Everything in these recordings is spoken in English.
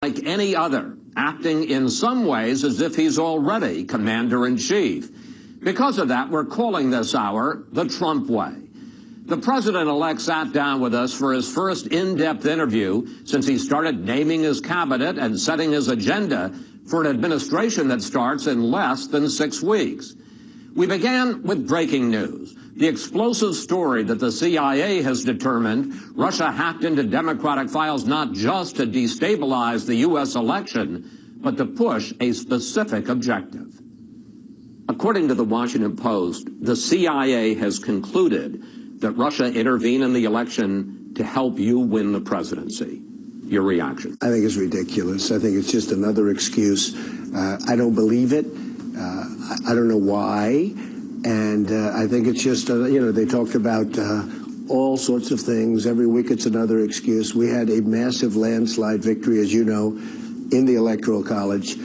like any other, acting in some ways as if he's already commander-in-chief. Because of that, we're calling this hour the Trump way. The president-elect sat down with us for his first in-depth interview since he started naming his cabinet and setting his agenda for an administration that starts in less than 6 weeks. We began with breaking news. The explosive story that the CIA has determined Russia hacked into Democratic files not just to destabilize the U.S. election, but to push a specific objective. According to the Washington Post, the CIA has concluded that Russia intervened in the election to help you win the presidency. Your reaction? I think it's ridiculous. I think it's just another excuse. I don't believe it. I don't know why. And I think it's just, they talked about all sorts of things. Every week it's another excuse. We had a massive landslide victory, as you know, in the Electoral College.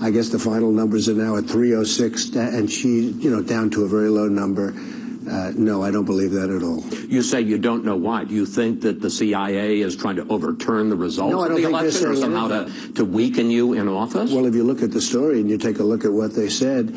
I guess the final numbers are now at 306, and she, down to a very low number. No, I don't believe that at all. You say you don't know why. Do you think that the CIA is trying to overturn the results of the election or somehow to weaken you in office? Well, if you look at the story and you take a look at what they said,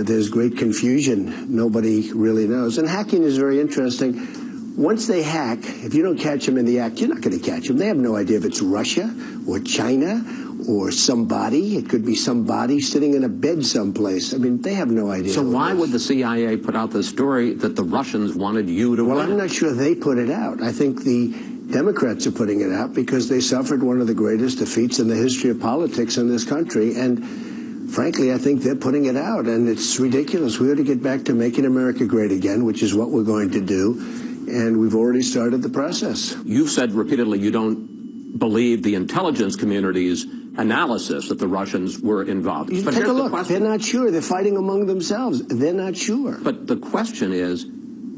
there's great confusion. Nobody really knows. And hacking is very interesting. Once they hack, if you don't catch them in the act, you're not going to catch them. They have no idea if it's Russia or China or somebody. It could be somebody sitting in a bed someplace. I mean, they have no idea. So why would the CIA put out the story that the Russians wanted you to win? Well, I'm not sure they put it out. I think the Democrats are putting it out because they suffered one of the greatest defeats in the history of politics in this country. And frankly, I think they're putting it out. And it's ridiculous. We ought to get back to making America great again, which is what we're going to do. And we've already started the process. You've said repeatedly you don't believe the intelligence community's analysis that the Russians were involved. But take a look. They're not sure. They're fighting among themselves. They're not sure. But the question is,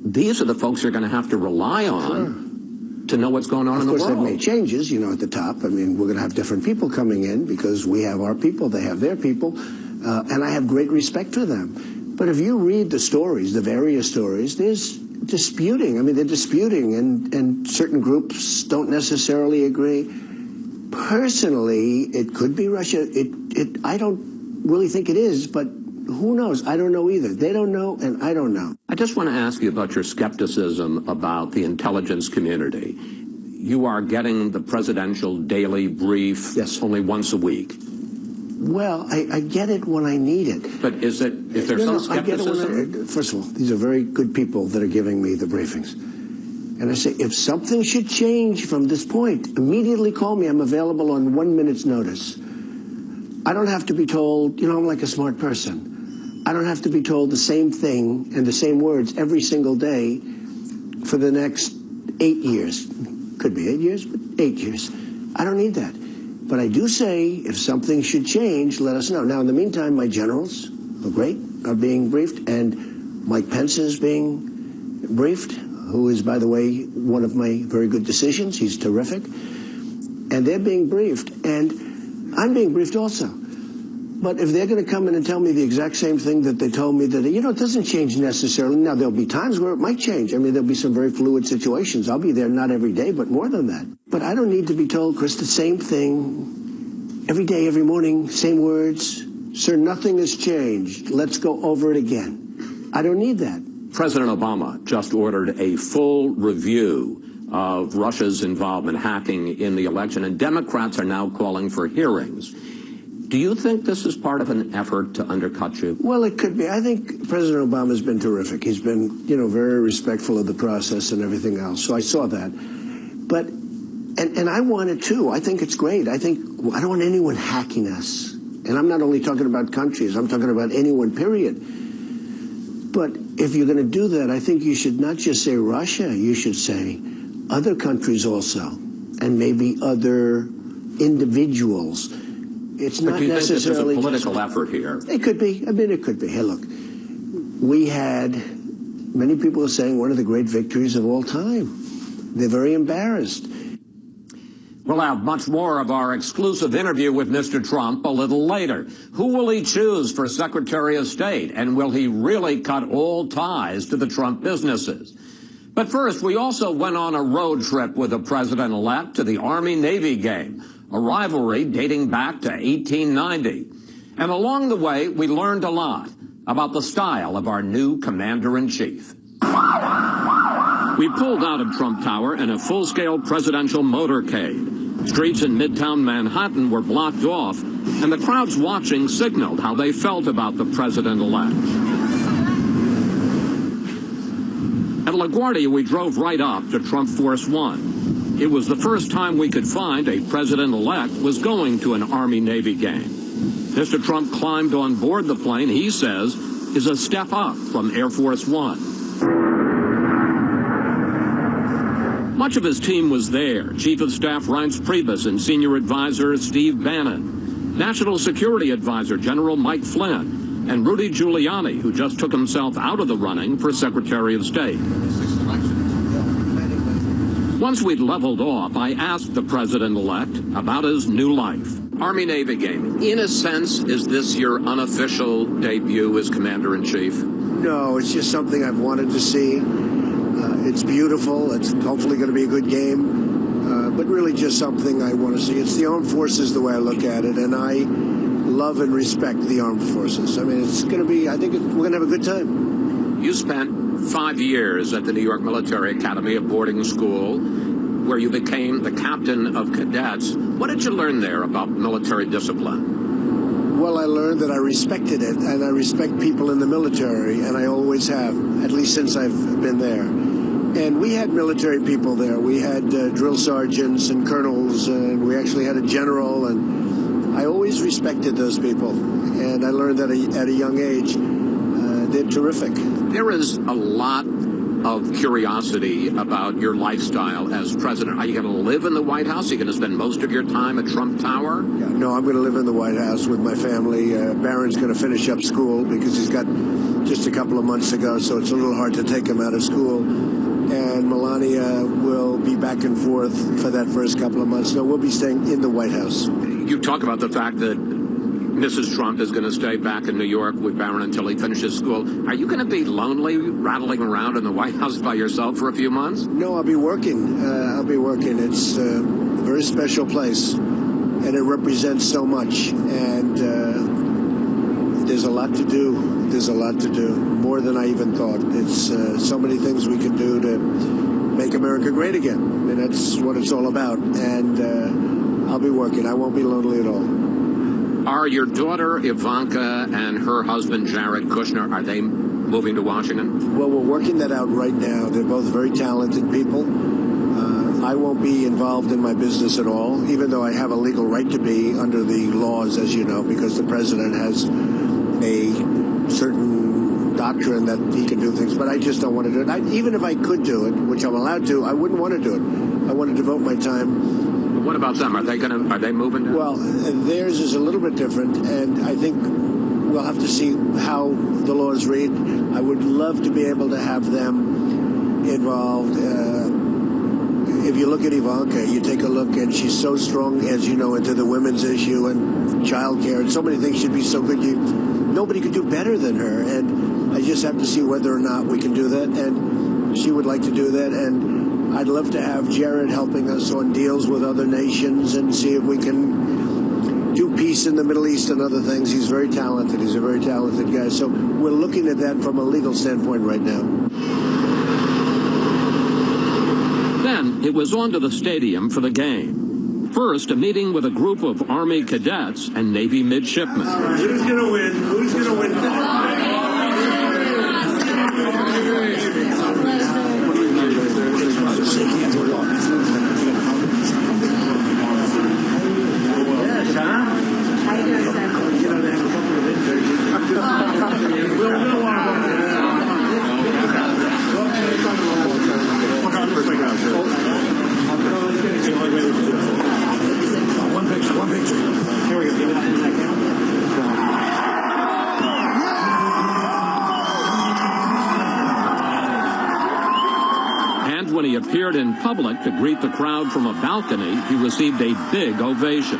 these are the folks you're going to have to rely on to know what's going on in the world. Of course, they've made changes, at the top. I mean, we're going to have different people coming in because we have our people, they have their people, and I have great respect for them. But if you read the stories, the various stories, there's disputing. I mean, they're disputing, and certain groups don't necessarily agree. Personally, it could be Russia. I don't really think it is, but who knows? I don't know either. They don't know, and I don't know. I just want to ask you about your skepticism about the intelligence community. You are getting the presidential daily brief only once a week. Well, I get it when I need it. But is there some skepticism? First of all, these are very good people that are giving me the briefings. And I say, if something should change from this point, immediately call me. I'm available on 1 minute's notice. I don't have to be told, I'm like a smart person. I don't have to be told the same thing and the same words every single day for the next 8 years. Could be 8 years, but 8 years. I don't need that. But I do say, if something should change, let us know. Now, in the meantime, my generals are great, are being briefed, and Mike Pence is being briefed, who is, by the way, one of my very good decisions. He's terrific. And they're being briefed, and I'm being briefed also. But if they're going to come in and tell me the exact same thing that they told me that, it doesn't change necessarily. Now, there'll be times where it might change. I mean, there'll be some very fluid situations. I'll be there not every day, but more than that. But I don't need to be told, Chris, the same thing every day, every morning, same words. Sir, nothing has changed. Let's go over it again. I don't need that. President Obama just ordered a full review of Russia's involvement hacking in the election, and Democrats are now calling for hearings. Do you think this is part of an effort to undercut you? Well, it could be. I think President Obama has been terrific. He's been, very respectful of the process and everything else. So I saw that. But, and I want it too. I think it's great. I don't want anyone hacking us. And I'm not only talking about countries. I'm talking about anyone, period. But if you're going to do that, I think you should not just say Russia. You should say other countries also, and maybe other individuals. It's not necessarily a political effort here. It could be. I mean, it could be. Hey, look, we had many people are saying one of the great victories of all time. They're very embarrassed. We'll have much more of our exclusive interview with Mr. Trump a little later. Who will he choose for Secretary of State? And will he really cut all ties to the Trump businesses? But first, we also went on a road trip with the president-elect to the Army-Navy game, a rivalry dating back to 1890. And along the way, we learned a lot about the style of our new commander-in-chief. We pulled out of Trump Tower in a full-scale presidential motorcade. Streets in Midtown Manhattan were blocked off, and the crowds watching signaled how they felt about the president-elect. At LaGuardia, we drove right up to Trump Force One. It was the first time we could find a president-elect was going to an Army-Navy game. Mr. Trump climbed on board the plane he says is a step up from Air Force One. Much of his team was there. Chief of Staff Reince Priebus and Senior Advisor Steve Bannon, National Security Advisor General Mike Flynn, and Rudy Giuliani, who just took himself out of the running for Secretary of State. Once we'd leveled off, I asked the president-elect about his new life. Army-Navy game. In a sense, is this your unofficial debut as Commander-in-Chief? No, it's just something I've wanted to see. It's beautiful. It's hopefully going to be a good game, but really just something I want to see. It's the armed forces the way I look at it, and I love and respect the armed forces. I mean, it's going to be, I think we're going to have a good time. You spent 5 years at the New York Military Academy, a boarding school, where you became the captain of cadets. What did you learn there about military discipline? Well, I learned that I respected it, and I respect people in the military, and I always have, at least since I've been there. And we had military people there. We had drill sergeants and colonels, and we actually had a general, and I always respected those people. And I learned that at a young age, they're terrific. There is a lot of curiosity about your lifestyle as president. Are you going to live in the White House? Are you going to spend most of your time at Trump Tower? Yeah, no, I'm going to live in the White House with my family. Barron's going to finish up school because he's got just a couple of months to go, so it's a little hard to take him out of school. And Melania will be back and forth for that first couple of months. No, we'll be staying in the White House. You talk about the fact that Mrs. Trump is going to stay back in New York with Barron until he finishes school. Are you going to be lonely, rattling around in the White House by yourself for a few months? No, I'll be working. It's a very special place, and it represents so much. And there's a lot to do. There's a lot to do, more than I even thought. It's so many things we can do to make America great again. I mean, that's what it's all about. And I'll be working. I won't be lonely at all. Are your daughter Ivanka and her husband Jared Kushner, are they moving to Washington? Well, we're working that out right now. They're both very talented people. I won't be involved in my business at all, even though I have a legal right to be under the laws, as you know, because the president has a certain doctrine that he can do things, but I just don't want to do it. Even if I could do it, which I'm allowed to, I wouldn't want to do it. I want to devote my time. What about them? Are they moving down? Well, theirs is a little bit different, and I think we'll have to see how the laws read. I would love to be able to have them involved. If you look at Ivanka, you take a look, and she's so strong, as you know, into the women's issue and child care, and so many things should be so good. Nobody could do better than her, and I just have to see whether or not we can do that, and she would like to do that, and I'd love to have Jared helping us on deals with other nations and see if we can do peace in the Middle East and other things. He's very talented. He's a very talented guy. So we're looking at that from a legal standpoint right now. Then it was on to the stadium for the game. First, a meeting with a group of Army cadets and Navy midshipmen. Who's going to win? Who's going to win? When he appeared in public to greet the crowd from a balcony, he received a big ovation.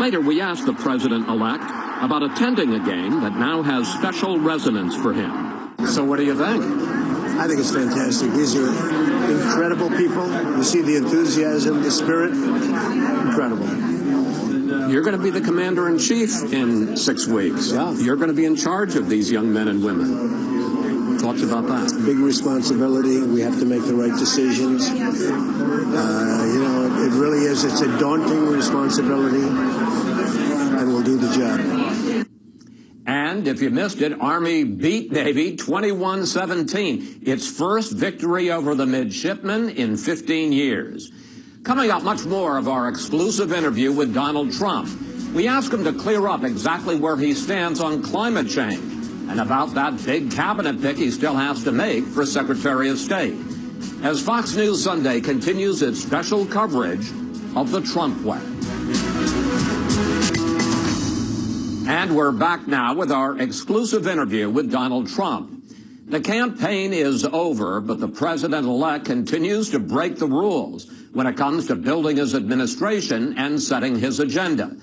Later, we asked the president-elect about attending a game that now has special resonance for him. So what do you think? I think it's fantastic. These are incredible people. You see the enthusiasm, the spirit. Incredible. You're going to be the commander-in-chief in 6 weeks. Yeah. You're going to be in charge of these young men and women. Thoughts about that? Big responsibility. We have to make the right decisions. It really is. It's a daunting responsibility, and we'll do the job. And if you missed it, Army beat Navy 21-17. Its first victory over the midshipmen in 15 years. Coming up, much more of our exclusive interview with Donald Trump. We ask him to clear up exactly where he stands on climate change and about that big cabinet pick he still has to make for Secretary of State. As Fox News Sunday continues its special coverage of the Trump way. And we're back now with our exclusive interview with Donald Trump. The campaign is over, but the president-elect continues to break the rules when it comes to building his administration and setting his agenda.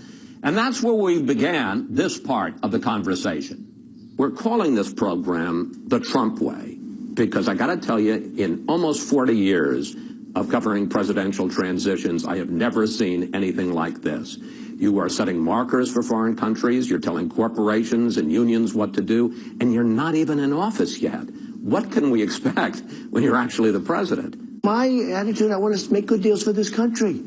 And that's where we began this part of the conversation. We're calling this program the Trump way, because I got to tell you, in almost 40 years of covering presidential transitions, I have never seen anything like this. You are setting markers for foreign countries, you're telling corporations and unions what to do, and you're not even in office yet. What can we expect when you're actually the president? My attitude, I want to make good deals for this country.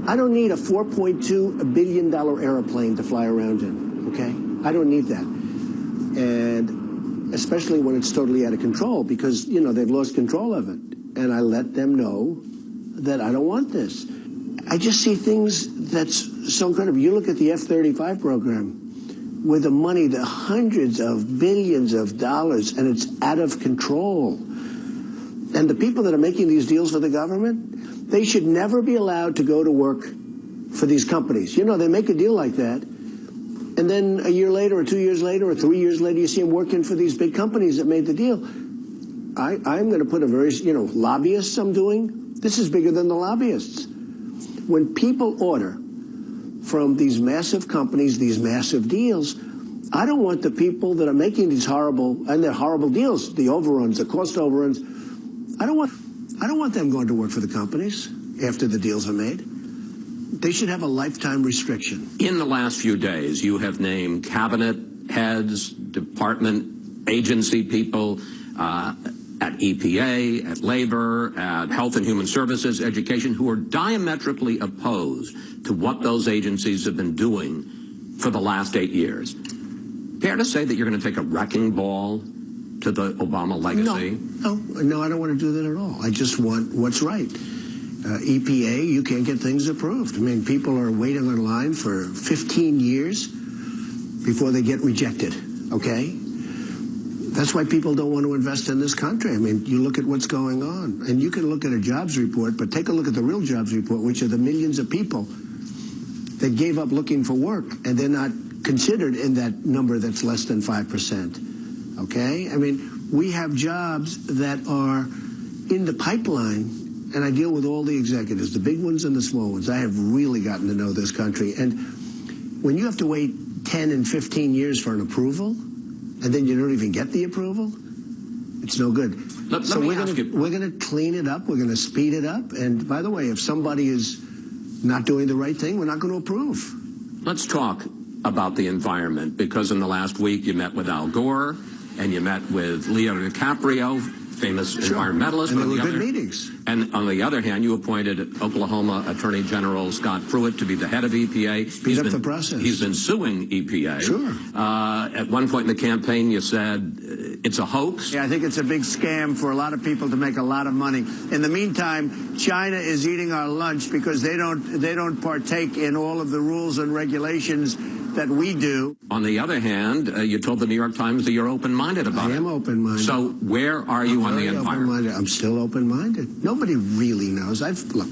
I don't need a $4.2 billion airplane to fly around in, okay? I don't need that. And especially when it's totally out of control, because, they've lost control of it. And I let them know that I don't want this. I just see things that's so incredible. You look at the F-35 program with the money, the hundreds of billions of dollars, and it's out of control. And the people that are making these deals for the government, they should never be allowed to go to work for these companies. They make a deal like that, and then a year later or 2 years later or 3 years later, you see them working for these big companies that made the deal. I'm going to put a very, lobbyists I'm doing. This is bigger than the lobbyists. When people order from these massive companies, these massive deals, I don't want the people that are making these horrible deals, the overruns, the cost overruns. I don't want them going to work for the companies after the deals are made. They should have a lifetime restriction. In the last few days, you have named cabinet heads, department, agency people, at EPA, at Labor, at Health and Human Services, Education, who are diametrically opposed to what those agencies have been doing for the last 8 years. Fair to say that you're going to take a wrecking ball to the Obama legacy? No, I don't want to do that at all. I just want what's right. EPA, you can't get things approved. I mean, people are waiting on line for 15 years before they get rejected, okay? That's why people don't want to invest in this country. I mean, you look at what's going on, and you can look at a jobs report, but take a look at the real jobs report, which are the millions of people that gave up looking for work, and they're not considered in that number that's less than 5%, okay? I mean, we have jobs that are in the pipeline, and I deal with all the executives, the big ones and the small ones. I have really gotten to know this country, and when you have to wait 10 and 15 years for an approval, and then you don't even get the approval, it's no good. So we're going to clean it up. We're going to speed it up. And by the way, if somebody is not doing the right thing, we're not going to approve. Let's talk about the environment, because in the last week you met with Al Gore and you met with Leo DiCaprio, famous environmentalist. And they were good meetings. And on the other hand, you appointed Oklahoma Attorney General Scott Pruitt to be the head of EPA. Speed up the process. He's been suing EPA. Sure. At one point in the campaign, you said it's a hoax. Yeah, I think it's a big scam for a lot of people to make a lot of money. In the meantime, China is eating our lunch because they don't partake in all of the rules and regulations that we do. On the other hand, you told the New York Times that you're open-minded about it. I am open-minded. So where are you on the environment? I'm still open-minded. Nobody really knows. Look,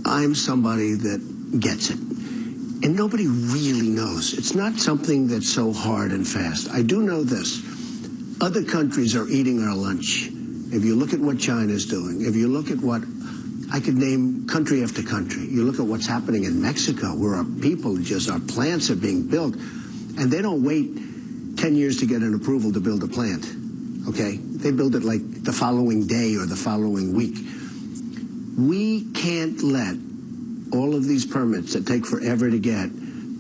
I'm somebody that gets it. And nobody really knows. It's not something that's so hard and fast. I do know this. Other countries are eating our lunch. If you look at what China's doing, if you look at what I could name country after country. You look at what's happening in Mexico, where our plants are being built, and they don't wait 10 years to get an approval to build a plant. okay? They build it like the following day or the following week. We can't let all of these permits that take forever to get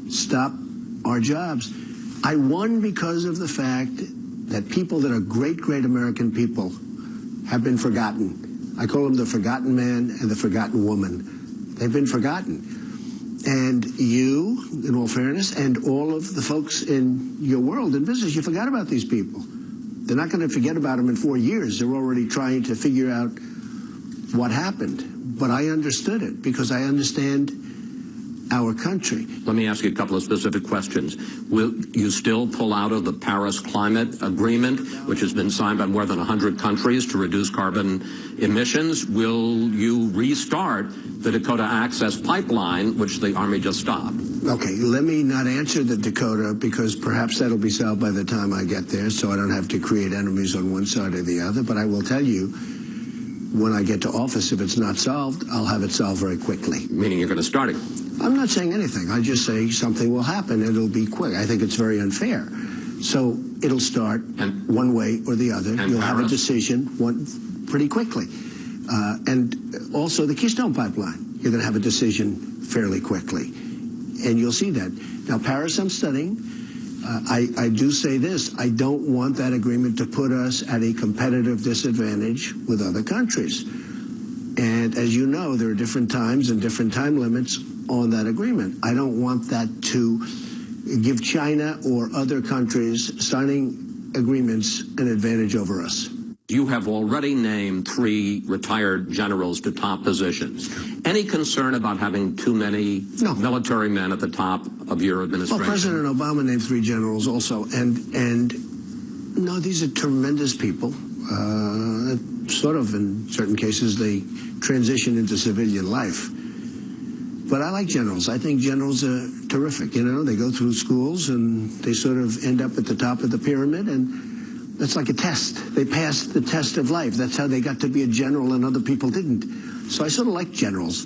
stop our jobs. I won because of the fact that people that are great, great American people have been forgotten. I call them the forgotten man and the forgotten woman. They've been forgotten. And you, in all fairness, and all of the folks in your world in business, you forgot about these people. They're not going to forget about them in 4 years. They're already trying to figure out what happened. But I understood it because I understand our country. Let me ask you a couple of specific questions. Will you still pull out of the Paris Climate Agreement, which has been signed by more than 100 countries to reduce carbon emissions? Will you restart the Dakota Access Pipeline, which the Army just stopped? Okay, let me not answer the Dakota because perhaps that'll be solved by the time I get there, so I don't have to create enemies on one side or the other. But I will tell you, when I get to office, if it's not solved, I'll have it solved very quickly. Meaning you're going to start it? I'm not saying anything. I just say something will happen and it'll be quick. I think it's very unfair. So it'll start one way or the other. You'll have a decision pretty quickly. And also the Keystone Pipeline, you're going to have a decision fairly quickly. And you'll see that. Now, Paris, I'm studying. I do say this. I don't want that agreement to put us at a competitive disadvantage with other countries. And as you know, there are different times and different time limits on that agreement. I don't want that to give China or other countries signing agreements an advantage over us. You have already named 3 retired generals to top positions. Any concern about having too many military men at the top of your administration? Well, President Obama named 3 generals also, and no, these are tremendous people. Sort of, in certain cases, they transition into civilian life. But I like generals. I think generals are terrific. You know, they go through schools and they sort of end up at the top of the pyramid, and that's like a test. They passed the test of life. That's how they got to be a general and other people didn't. So I sort of like generals.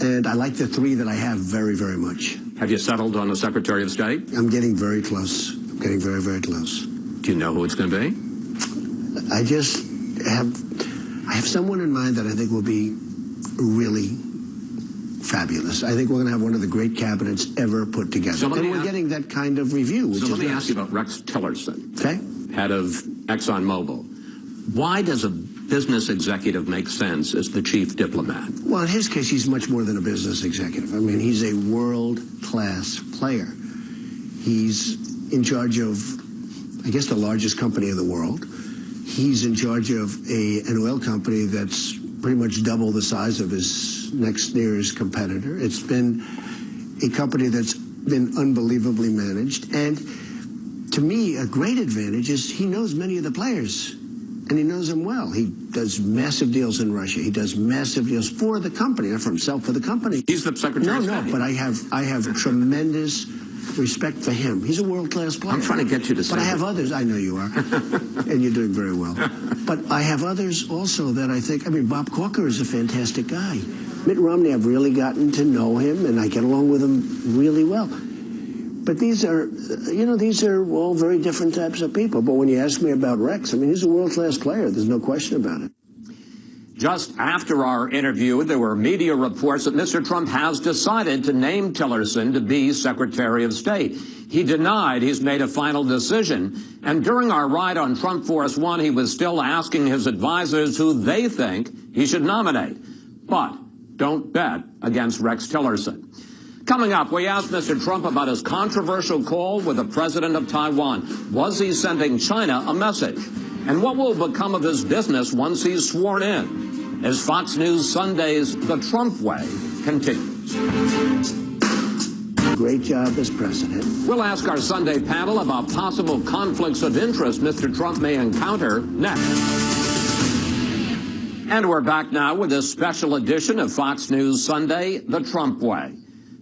And I like the 3 that I have very, very much. Have you settled on a Secretary of State? I'm getting very close. I'm getting very, very close. Do you know who it's going to be? I just have someone in mind that I think will be really fabulous. I think we're going to have one of the great cabinets ever put together. And we're getting that kind of review, which is let me nice. ask you about Rex Tillerson, okay, head of ExxonMobil. Why does a business executive make sense as the chief diplomat? Well, in his case, he's much more than a business executive. I mean, he's a world-class player. He's in charge of, I guess, the largest company in the world. He's in charge of an oil company that's pretty much double the size of his next nearest competitor. It's been a company that's been unbelievably managed. And to me, a great advantage is he knows many of the players, and he knows them well. He does massive deals in Russia. He does massive deals for the company, not for himself, for the company. He's the Secretary of State. No, but I have tremendous respect for him. He's a world-class player. I'm trying to get you to say But I have others. I know you are. And you're doing very well. But I have others also that I think, I mean, Bob Corker is a fantastic guy. Mitt Romney, I've really gotten to know him, and I get along with him really well. But these are, you know, these are all very different types of people. But when you ask me about Rex, I mean, he's a world-class player. There's no question about it. Just after our interview, there were media reports that Mr. Trump has decided to name Tillerson to be Secretary of State. He denied he's made a final decision. And during our ride on Trump Force One, he was still asking his advisors who they think he should nominate. But don't bet against Rex Tillerson. Coming up, we asked Mr. Trump about his controversial call with the president of Taiwan. Was he sending China a message? And what will become of his business once he's sworn in? As Fox News Sunday's The Trump Way continues. Great job as president. We'll ask our Sunday panel about possible conflicts of interest Mr. Trump may encounter next. And we're back now with this special edition of Fox News Sunday, The Trump Way.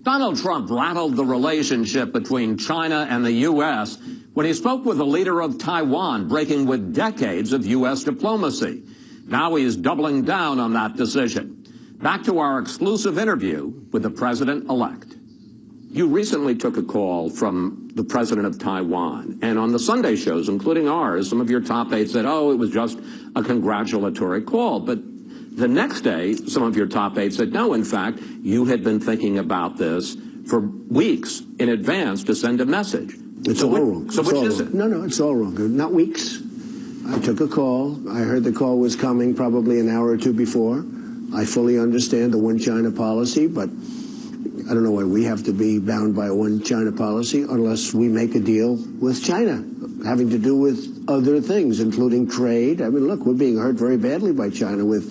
Donald Trump rattled the relationship between China and the U.S. when he spoke with the leader of Taiwan, breaking with decades of U.S. diplomacy. Now he's doubling down on that decision. Back to our exclusive interview with the president-elect. You recently took a call from the president of Taiwan. And on the Sunday shows, including ours, some of your top aides said, oh, it was just a congratulatory call. But the next day, some of your top aides said, no, in fact, you had been thinking about this for weeks in advance to send a message. It's all wrong. So which is it? No, it's all wrong. Not weeks. I took a call. I heard the call was coming probably an hour or two before. I fully understand the one China policy, but I don't know why we have to be bound by a one China policy unless we make a deal with China, having to do with other things, including trade. I mean, look, we're being hurt very badly by China with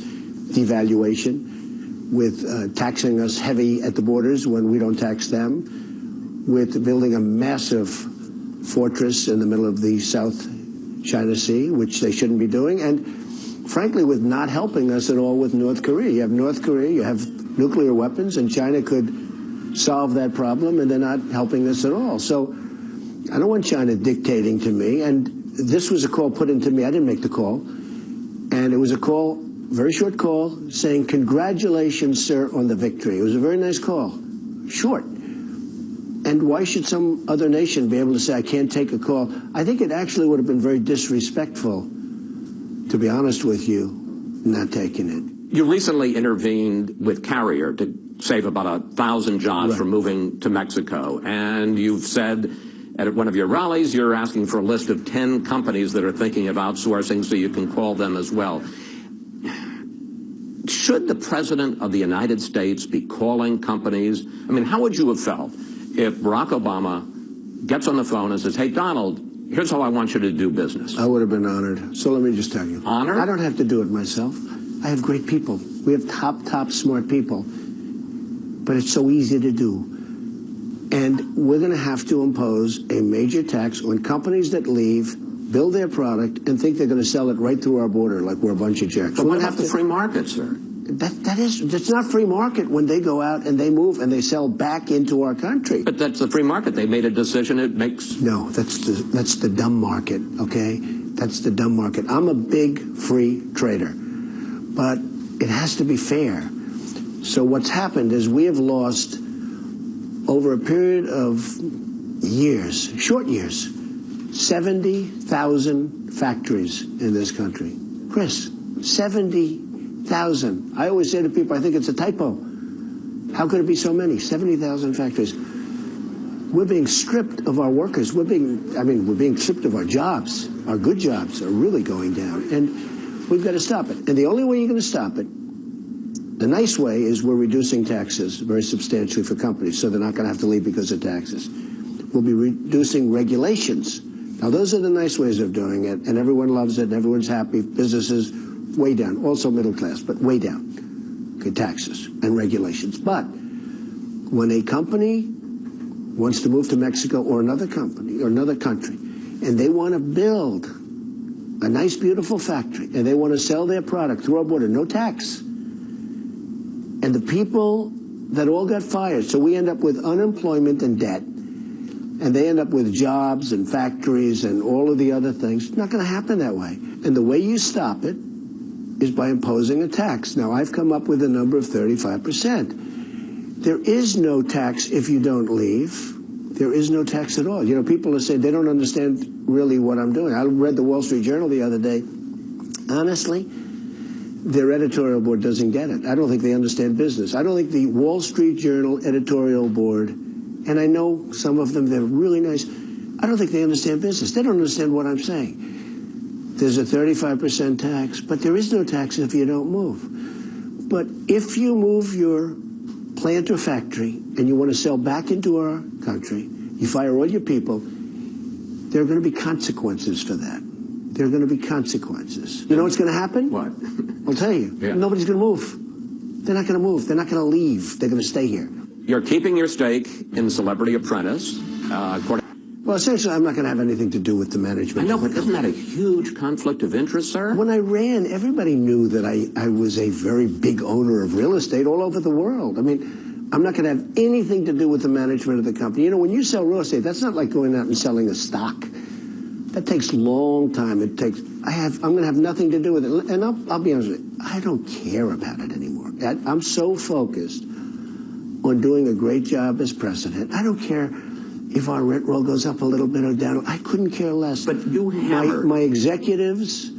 devaluation, with taxing us heavy at the borders when we don't tax them, with building a massive fortress in the middle of the South China Sea, which they shouldn't be doing, and frankly, with not helping us at all with North Korea. You have North Korea, you have nuclear weapons, and China could solve that problem, and they're not helping us at all. So I don't want China dictating to me, and this was a call put into me. I didn't make the call, and it was a call, very short call, saying, congratulations, sir, on the victory. It was a very nice call, short. And why should some other nation be able to say, I can't take a call? I think it actually would have been very disrespectful, to be honest with you, not taking it. You recently intervened with Carrier to save about 1,000 jobs from moving to Mexico. And you've said at one of your rallies, you're asking for a list of 10 companies that are thinking of outsourcing so you can call them as well. Should the President of the United States be calling companies? I mean, how would you have felt if Barack Obama gets on the phone and says, hey, Donald, here's how I want you to do business? I would have been honored. So let me just tell you. Honored? I don't have to do it myself. I have great people. We have top smart people. But it's so easy to do. And we're going to have to impose a major tax on companies that leave, build their product, and think they're going to sell it right through our border like we're a bunch of jerks. But what about the free market, sir? That's not free market when they go out and they move and they sell back into our country. But that's the free market. They made a decision. It makes... No, that's the dumb market, okay? That's the dumb market. I'm a big free trader, but it has to be fair. So what's happened is we have lost, over a period of years, short years, 70,000 factories in this country. Chris, 70,000. I always say to people, I think it's a typo. How could it be so many? 70,000 factories. We're being stripped of our workers. We're being stripped of our jobs. Our good jobs are really going down. And we've got to stop it. And the only way you're going to stop it, the nice way, is we're reducing taxes very substantially for companies, so they're not going to have to leave because of taxes. We'll be reducing regulations. Now, those are the nice ways of doing it, and everyone loves it, and everyone's happy. Businesses, way down. Also middle class, but way down. Okay, taxes and regulations. But when a company wants to move to Mexico or another company or another country, and they want to build a nice, beautiful factory, and they want to sell their product through our border, no tax. And the people that all got fired, so we end up with unemployment and debt, and they end up with jobs and factories and all of the other things. It's not going to happen that way. And the way you stop it is by imposing a tax. Now, I've come up with a number of 35%. There is no tax if you don't leave. There is no tax at all. You know, people are saying they don't understand really what I'm doing. I read the Wall Street Journal the other day. Honestly, their editorial board doesn't get it. I don't think they understand business. I don't think the Wall Street Journal editorial board, and I know some of them, they're really nice, I don't think they understand business. They don't understand what I'm saying. There's a 35% tax, but there is no tax if you don't move. But if you move your plant or factory and you want to sell back into our country, you fire all your people, there are going to be consequences for that. There are going to be consequences. You know what's going to happen? What? I'll tell you. Yeah. Nobody's going to move. They're not going to move. They're not going to leave. They're going to stay here. You're keeping your stake in Celebrity Apprentice. Well, essentially, I'm not going to have anything to do with the management. I know, but isn't that a huge conflict of interest, sir? When I ran, everybody knew that I was a very big owner of real estate all over the world. I mean, I'm not going to have anything to do with the management of the company. You know, when you sell real estate, that's not like going out and selling a stock. That takes a long time. I'm going to have nothing to do with it. And I'll be honest with you, I don't care about it anymore. I'm so focused on doing a great job as president. I don't care if our rent roll goes up a little bit or down. I couldn't care less. But you hammered. My executives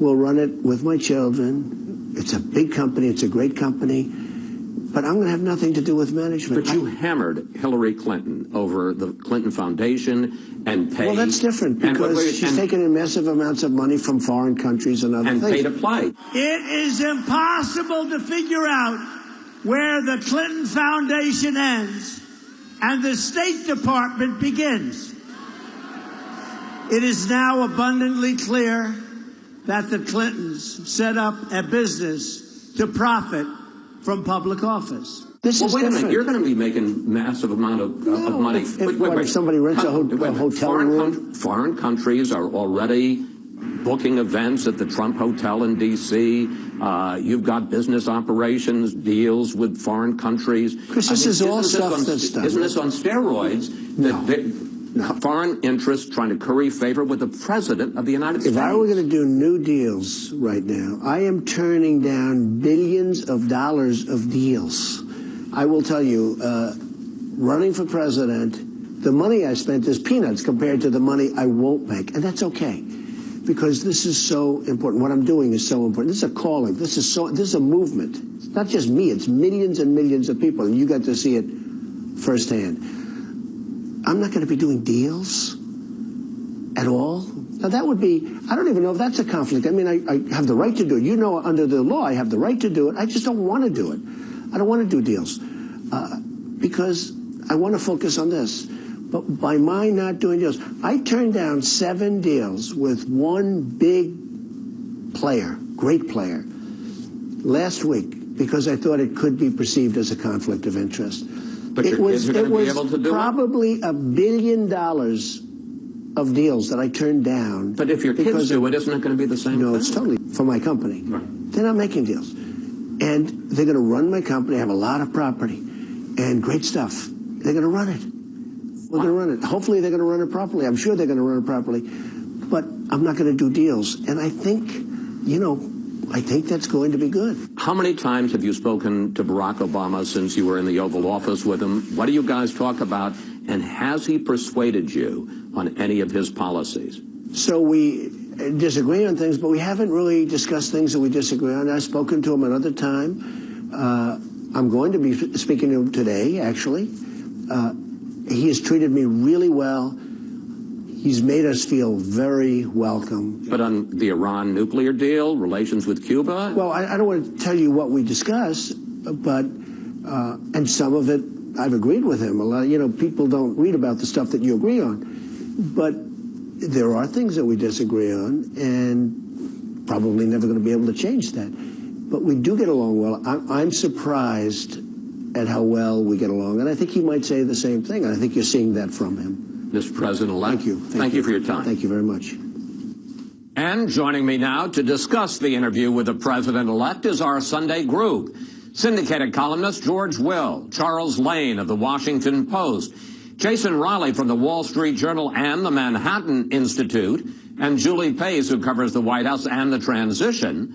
will run it with my children. It's a big company. It's a great company. But I'm going to have nothing to do with management. But you hammered Hillary Clinton over the Clinton Foundation and paid. Well, that's different because she's taken in massive amounts of money from foreign countries and other things. And paid to play. It is impossible to figure out where the Clinton Foundation ends and the State Department begins. It is now abundantly clear that the Clintons set up a business to profit from public office. This is wait a different. minute. You're going to be making massive amount of money. If somebody rents a hotel room? Foreign countries are already booking events at the Trump Hotel in D.C. You've got business operations, deals with foreign countries. Chris, this is all stuff that's done. Isn't this on steroids? No. Foreign interests trying to curry favor with the President of the United States. If I were going to do new deals right now, I am turning down billions of dollars of deals. I will tell you, running for president, the money I spent is peanuts compared to the money I won't make. And that's okay, because this is so important. What I'm doing is so important. This is a calling. This is a movement. It's not just me. It's millions and millions of people. And you got to see it firsthand. I'm not going to be doing deals at all. Now, that would be, I don't even know if that's a conflict. I mean, I have the right to do it. You know, under the law, I have the right to do it. I just don't want to do it. I don't want to do deals because I want to focus on this. But by my not doing deals, I turned down 7 deals with one big player, great player, last week because I thought it could be perceived as a conflict of interest. But your kids are going to be able to do it? Probably $1 billion of deals that I turned down. But if your kids do it, isn't it going to be the same thing? No, it's totally for my company. Right. They're not making deals. And they're going to run my company. I have a lot of property and great stuff. They're going to run it. We're going to run it. Hopefully they're going to run it properly. I'm sure they're going to run it properly. But I'm not going to do deals. And I think, I think that's going to be good. How many times have you spoken to Barack Obama since you were in the Oval Office with him? What do you guys talk about? And has he persuaded you on any of his policies? So we disagree on things, but we haven't really discussed things that we disagree on. I've spoken to him another time. I'm going to be speaking to him today, actually. He has treated me really well. He's made us feel very welcome. But on the Iran nuclear deal, relations with Cuba? Well, I don't want to tell you what we discuss, but, and some of it I've agreed with him. A lot, people don't read about the stuff that you agree on. But there are things that we disagree on, and probably never going to be able to change that. But we do get along well. I'm surprised at how well we get along, and I think he might say the same thing, and I think you're seeing that from him. Mr. President-elect, thank you. Thank you for your time. Thank you very much. And joining me now to discuss the interview with the President-elect is our Sunday group. Syndicated columnist George Will, Charles Lane of the Washington Post, Jason Riley from the Wall Street Journal and the Manhattan Institute, and Julie Pace, who covers the White House and the transition.